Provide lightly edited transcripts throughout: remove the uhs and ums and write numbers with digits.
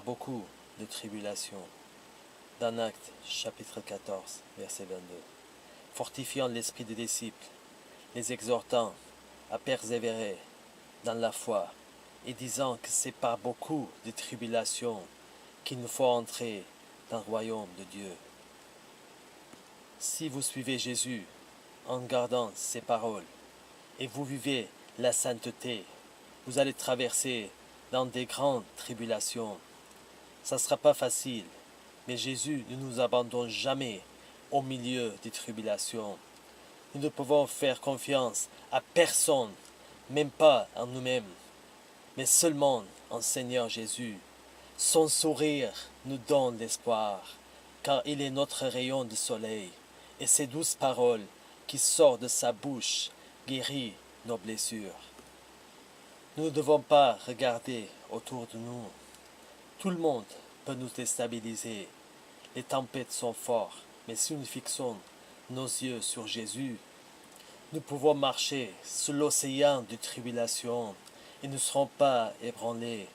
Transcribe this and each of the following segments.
beaucoup de tribulations. Dans Actes, chapitre 14, verset 22. Fortifiant l'esprit des disciples, les exhortant à persévérer dans la foi, et disant que c'est par beaucoup de tribulations qu'il nous faut entrer dans le royaume de Dieu. Si vous suivez Jésus en gardant ses paroles et vous vivez la sainteté, vous allez traverser dans des grandes tribulations. Ça ne sera pas facile, mais Jésus ne nous abandonne jamais au milieu des tribulations. Nous ne pouvons faire confiance à personne, même pas en nous-mêmes, mais seulement en Seigneur Jésus. Son sourire nous donne l'espoir, car il est notre rayon de soleil, et ses douces paroles qui sortent de sa bouche guérissent nos blessures. Nous ne devons pas regarder autour de nous. Tout le monde peut nous déstabiliser. Les tempêtes sont fortes, mais si nous fixons nos yeux sur Jésus, nous pouvons marcher sur l'océan de tribulation et ne serons pas ébranlés.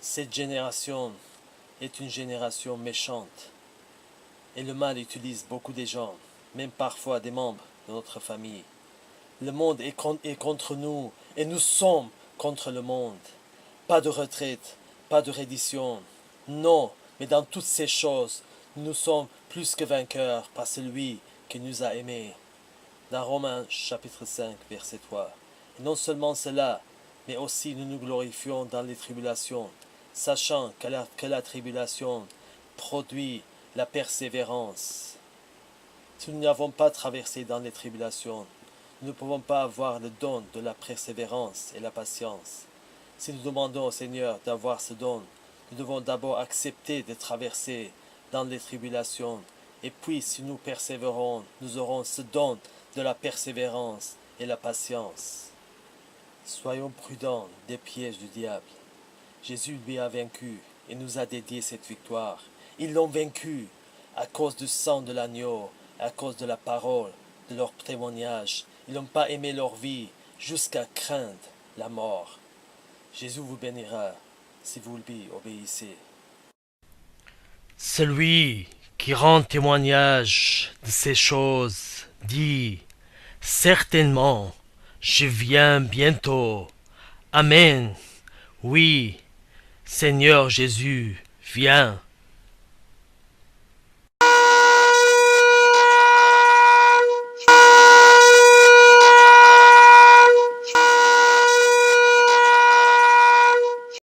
Cette génération est une génération méchante et le mal utilise beaucoup de gens, même parfois des membres de notre famille. Le monde est contre nous et nous sommes contre le monde. Pas de retraite, pas de reddition. Non, mais dans toutes ces choses, nous sommes plus que vainqueurs par celui qui nous a aimés. Dans Romains chapitre 5, verset 3. Et non seulement cela, mais aussi nous nous glorifions dans les tribulations, sachant que la tribulation produit la persévérance. Si nous n'avons pas traversé dans les tribulations, nous ne pouvons pas avoir le don de la persévérance et la patience. Si nous demandons au Seigneur d'avoir ce don, nous devons d'abord accepter de traverser dans les tribulations. Et puis, si nous persévérons, nous aurons ce don de la persévérance et la patience. Soyons prudents des pièges du diable. Jésus lui a vaincu et nous a dédié cette victoire. Ils l'ont vaincu à cause du sang de l'agneau, à cause de la parole, de leur témoignage. Ils n'ont pas aimé leur vie jusqu'à craindre la mort. Jésus vous bénira si vous lui obéissez. Celui qui rend témoignage de ces choses dit, certainement, je viens bientôt. Amen. Oui, Seigneur Jésus, viens.